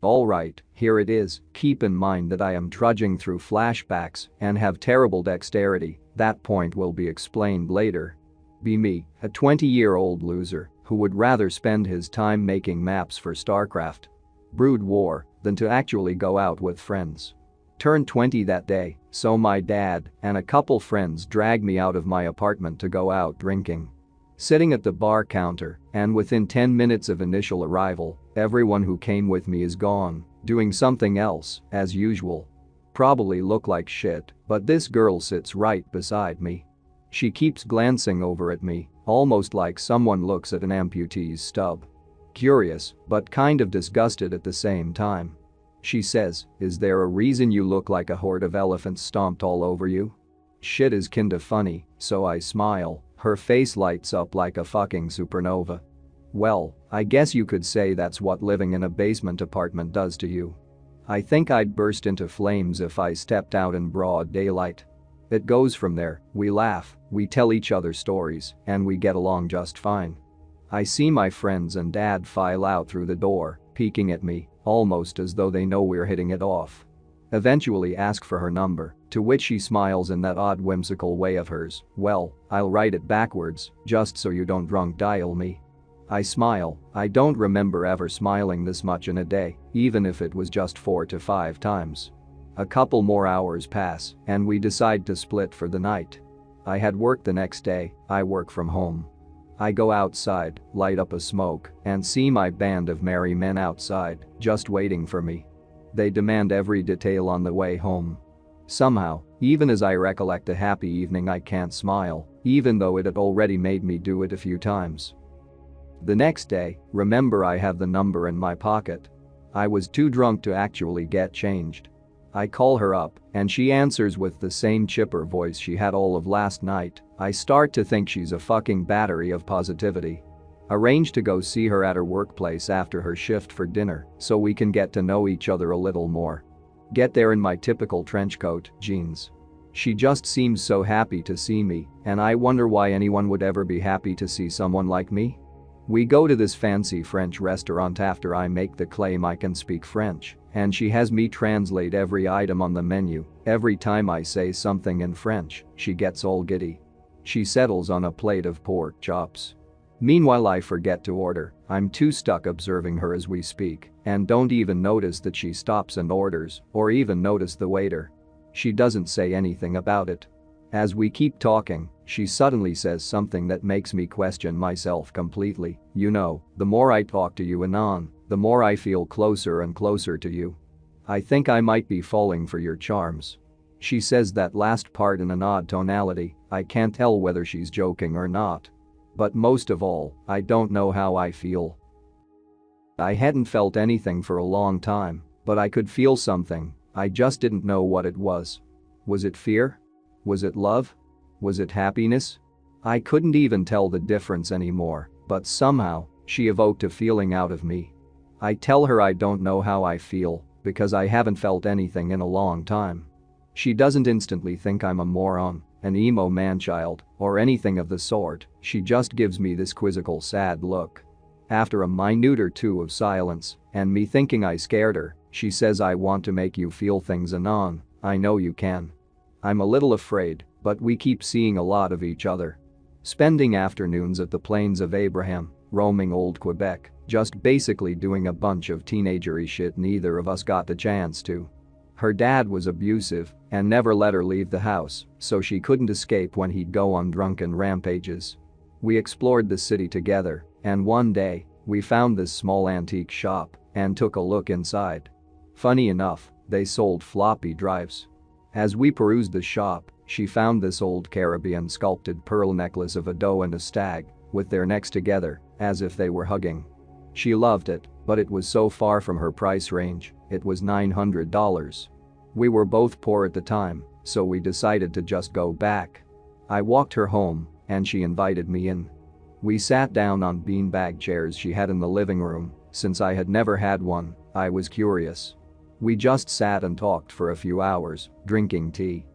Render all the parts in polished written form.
Alright, here it is. Keep in mind that I am trudging through flashbacks and have terrible dexterity. That point will be explained later. Be me, a 20-year-old loser who would rather spend his time making maps for StarCraft Brood War than to actually go out with friends. Turned 20 that day, so my dad and a couple friends dragged me out of my apartment to go out drinking. Sitting at the bar counter, and within 10 minutes of initial arrival, everyone who came with me is gone, doing something else, as usual. Probably look like shit, but this girl sits right beside me. She keeps glancing over at me, almost like someone looks at an amputee's stub. Curious, but kind of disgusted at the same time. She says, "Is there a reason you look like a horde of elephants stomped all over you?" Shit is kinda funny, so I smile. Her face lights up like a fucking supernova. Well, I guess you could say that's what living in a basement apartment does to you. I think I'd burst into flames if I stepped out in broad daylight. It goes from there, we laugh, we tell each other stories, and we get along just fine. I see my friends and dad file out through the door, peeking at me, almost as though they know we're hitting it off. Eventually ask for her number, to which she smiles in that odd whimsical way of hers. "Well, I'll write it backwards, just so you don't drunk dial me." I smile. I don't remember ever smiling this much in a day, even if it was just 4 to 5 times. A couple more hours pass, and we decide to split for the night. I had work the next day, I work from home. I go outside, light up a smoke, and see my band of merry men outside, just waiting for me. They demand every detail on the way home. Somehow, even as I recollect a happy evening, I can't smile, even though it had already made me do it a few times. The next day, remember I have the number in my pocket. I was too drunk to actually get changed. I call her up, and she answers with the same chipper voice she had all of last night. I start to think she's a fucking battery of positivity. Arrange to go see her at her workplace after her shift for dinner, so we can get to know each other a little more. Get there in my typical trench coat, jeans. She just seems so happy to see me, and I wonder why anyone would ever be happy to see someone like me. We go to this fancy French restaurant after I make the claim I can speak French, and she has me translate every item on the menu. Every time I say something in French, she gets all giddy. She settles on a plate of pork chops. Meanwhile, I forget to order. I'm too stuck observing her as we speak, and don't even notice that she stops and orders, or even notice the waiter. She doesn't say anything about it. As we keep talking, she suddenly says something that makes me question myself completely. "You know, the more I talk to you, Anon, the more I feel closer and closer to you. I think I might be falling for your charms." She says that last part in an odd tonality. I can't tell whether she's joking or not. But most of all, I don't know how I feel. I hadn't felt anything for a long time, but I could feel something. I just didn't know what it was. Was it fear? Was it love? Was it happiness? I couldn't even tell the difference anymore, but somehow, she evoked a feeling out of me. I tell her I don't know how I feel, because I haven't felt anything in a long time. She doesn't instantly think I'm a moron, an emo manchild, or anything of the sort. She just gives me this quizzical sad look. After a minute or two of silence, and me thinking I scared her, she says, "I want to make you feel things, Anon. I know you can." I'm a little afraid, but we keep seeing a lot of each other. Spending afternoons at the Plains of Abraham, roaming old Quebec, just basically doing a bunch of teenagery shit neither of us got the chance to. Her dad was abusive and never let her leave the house, so she couldn't escape when he'd go on drunken rampages. We explored the city together, and one day, we found this small antique shop and took a look inside. Funny enough, they sold floppy drives. As we perused the shop, she found this old Caribbean sculpted pearl necklace of a doe and a stag, with their necks together, as if they were hugging. She loved it, but it was so far from her price range. It was $900. We were both poor at the time, so we decided to just go back. I walked her home, and she invited me in. We sat down on beanbag chairs she had in the living room. Since I had never had one, I was curious. We just sat and talked for a few hours, drinking tea.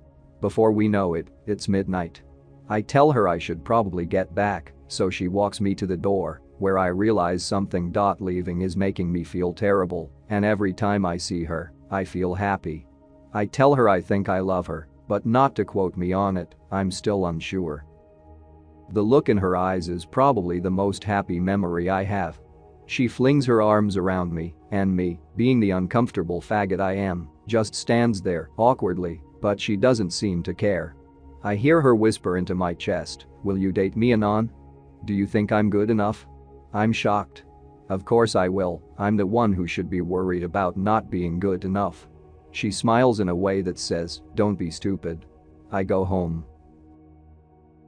Before we know it, it's midnight. I tell her I should probably get back, so she walks me to the door, where I realize something. Leaving is making me feel terrible, and every time I see her, I feel happy. I tell her I think I love her, but not to quote me on it, I'm still unsure. The look in her eyes is probably the most happy memory I have. She flings her arms around me, and me, being the uncomfortable faggot I am, just stands there, awkwardly, but she doesn't seem to care. I hear her whisper into my chest, "Will you date me, Anon? Do you think I'm good enough?" I'm shocked. Of course I will, I'm the one who should be worried about not being good enough. She smiles in a way that says, "Don't be stupid." I go home.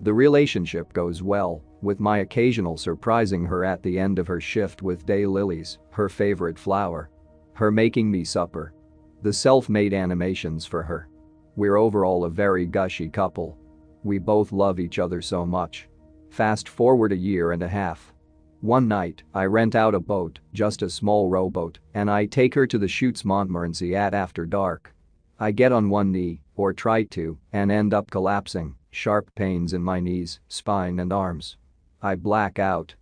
The relationship goes well, with my occasional surprising her at the end of her shift with daylilies, her favorite flower. Her making me supper. The self-made animations for her. We're overall a very gushy couple. We both love each other so much. Fast forward a year and a half. One night, I rent out a boat, just a small rowboat, and I take her to the Chutes Montmorency at after dark. I get on one knee, or try to, and end up collapsing, sharp pains in my knees, spine and arms. I black out.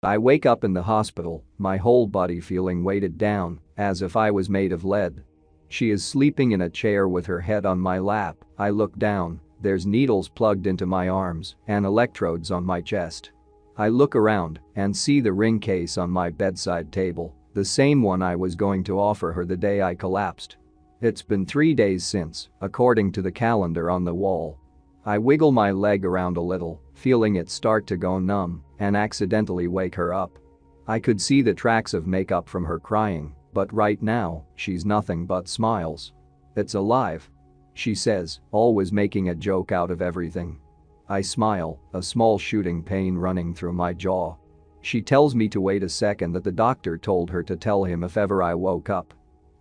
I wake up in the hospital, my whole body feeling weighted down, as if I was made of lead. She is sleeping in a chair with her head on my lap. I look down, there's needles plugged into my arms and electrodes on my chest. I look around and see the ring case on my bedside table, the same one I was going to offer her the day I collapsed. It's been 3 days since, according to the calendar on the wall. I wiggle my leg around a little, feeling it start to go numb, and accidentally wake her up. I could see the tracks of makeup from her crying, but right now, she's nothing but smiles. "It's alive," she says, always making a joke out of everything. I smile, a small shooting pain running through my jaw. She tells me to wait a second, that the doctor told her to tell him if ever I woke up.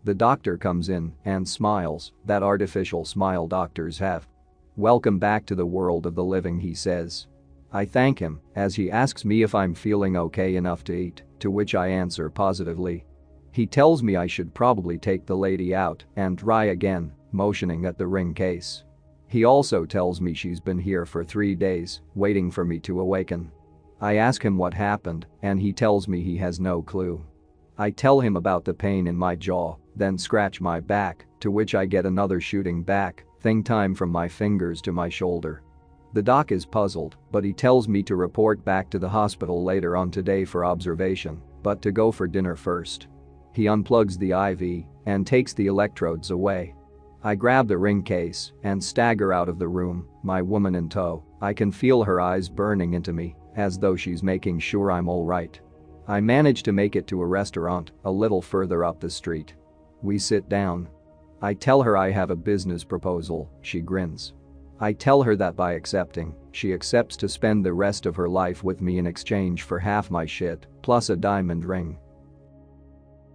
The doctor comes in and smiles, that artificial smile doctors have. "Welcome back to the world of the living," he says. I thank him as he asks me if I'm feeling okay enough to eat, to which I answer positively. He tells me I should probably take the lady out and try again, motioning at the ring case. He also tells me she's been here for 3 days, waiting for me to awaken. I ask him what happened, and he tells me he has no clue. I tell him about the pain in my jaw, then scratch my back, to which I get another shooting back thing time from my fingers to my shoulder. The doc is puzzled, but he tells me to report back to the hospital later on today for observation, but to go for dinner first. He unplugs the IV and takes the electrodes away. I grab the ring case and stagger out of the room, my woman in tow. I can feel her eyes burning into me, as though she's making sure I'm alright. I manage to make it to a restaurant a little further up the street. We sit down. I tell her I have a business proposal. She grins. I tell her that by accepting, she accepts to spend the rest of her life with me in exchange for half my shit, plus a diamond ring.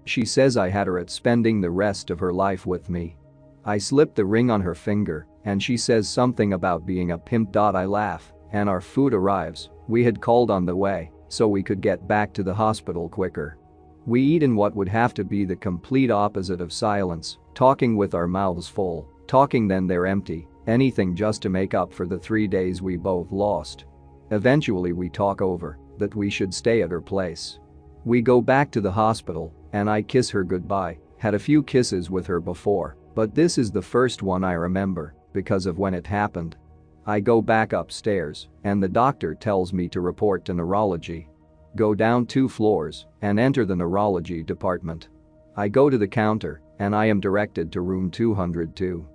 She says I had her at spending the rest of her life with me. I slip the ring on her finger, and she says something about being a pimp. I laugh, and our food arrives. We had called on the way, so we could get back to the hospital quicker. We eat in what would have to be the complete opposite of silence, talking with our mouths full, talking then they're empty, anything just to make up for the 3 days we both lost. Eventually we talk over that we should stay at her place. We go back to the hospital, and I kiss her goodbye. Had a few kisses with her before, but this is the first one I remember because of when it happened. I go back upstairs, and the doctor tells me to report to neurology. Go down 2 floors and enter the neurology department. I go to the counter, and I am directed to room 202.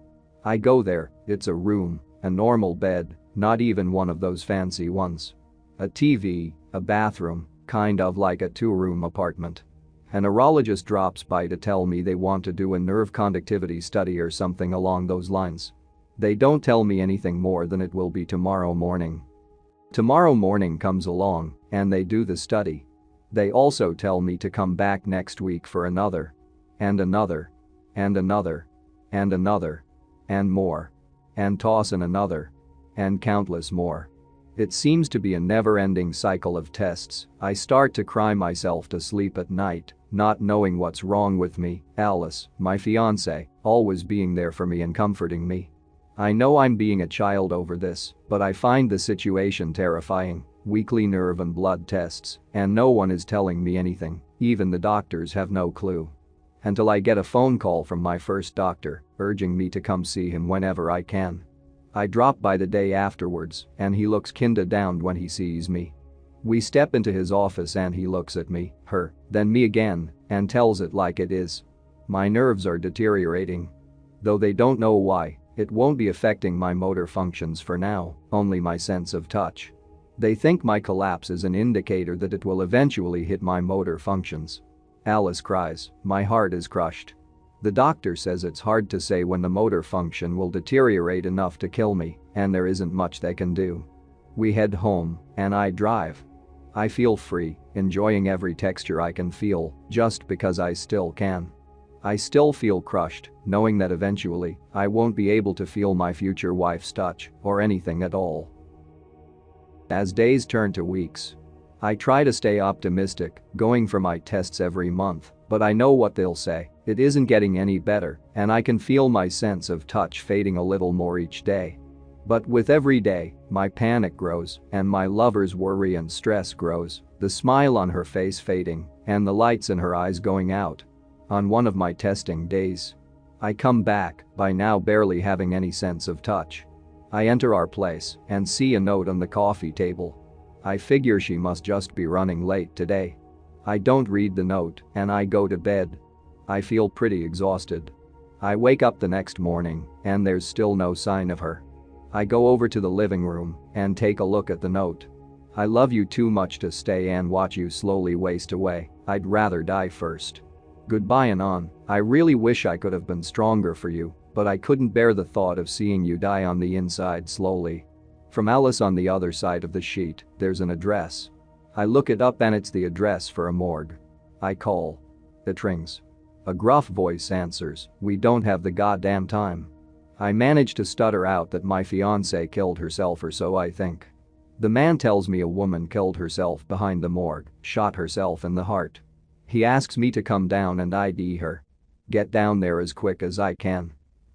I go there. It's a room, a normal bed, not even one of those fancy ones. A TV, a bathroom, kind of like a 2-room apartment. A neurologist drops by to tell me they want to do a nerve conductivity study or something along those lines. They don't tell me anything more than it will be tomorrow morning. Tomorrow morning comes along, and they do the study. They also tell me to come back next week for another. And another. And another. And another. And more. And toss in another. And countless more. It seems to be a never-ending cycle of tests. I start to cry myself to sleep at night, not knowing what's wrong with me. Alice, my fiancée, always being there for me and comforting me. I know I'm being a child over this, but I find the situation terrifying. weekly nerve and blood tests, and no one is telling me anything, even the doctors have no clue. Until I get a phone call from my first doctor, urging me to come see him whenever I can. I drop by the day afterwards, and he looks kinda downed when he sees me. We step into his office and he looks at me, her, then me again, and tells it like it is. My nerves are deteriorating. Though they don't know why, it won't be affecting my motor functions for now, only my sense of touch. They think my collapse is an indicator that it will eventually hit my motor functions. Alice cries, my heart is crushed. The doctor says it's hard to say when the motor function will deteriorate enough to kill me, and there isn't much they can do. We head home, and I drive. I feel free, enjoying every texture I can feel, just because I still can. I still feel crushed, knowing that eventually, I won't be able to feel my future wife's touch, or anything at all. As days turn to weeks, I try to stay optimistic, going for my tests every month, but I know what they'll say, it isn't getting any better, and I can feel my sense of touch fading a little more each day. But with every day, my panic grows, and my lover's worry and stress grows, the smile on her face fading, and the lights in her eyes going out. On one of my testing days, I come back, by now barely having any sense of touch. I enter our place and see a note on the coffee table. I figure she must just be running late today. I don't read the note, and I go to bed. I feel pretty exhausted. I wake up the next morning, and there's still no sign of her. I go over to the living room and take a look at the note. I love you too much to stay and watch you slowly waste away, I'd rather die first. Goodbye Anon, I really wish I could have been stronger for you, but I couldn't bear the thought of seeing you die on the inside slowly. From Alice on the other side of the sheet, there's an address. I look it up and it's the address for a morgue. I call. It rings. A gruff voice answers, we don't have the goddamn time. I manage to stutter out that my fiancée killed herself or so I think. The man tells me a woman killed herself behind the morgue, shot herself in the heart. He asks me to come down and ID her. Get down there as quick as I can.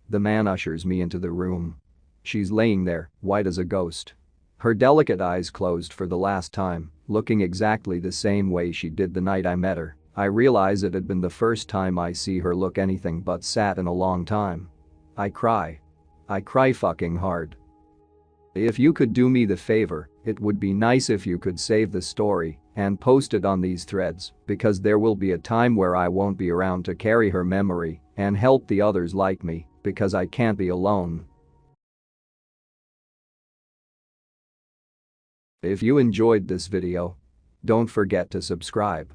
The man ushers me into the room. She's laying there, white as a ghost. Her delicate eyes closed for the last time, looking exactly the same way she did the night I met her. I realize it had been the first time I see her look anything but sad in a long time. I cry. I cry fucking hard. If you could do me the favor, it would be nice if you could save the story and post it on these threads, because there will be a time where I won't be around to carry her memory and help the others like me, because I can't be alone. If you enjoyed this video, don't forget to subscribe.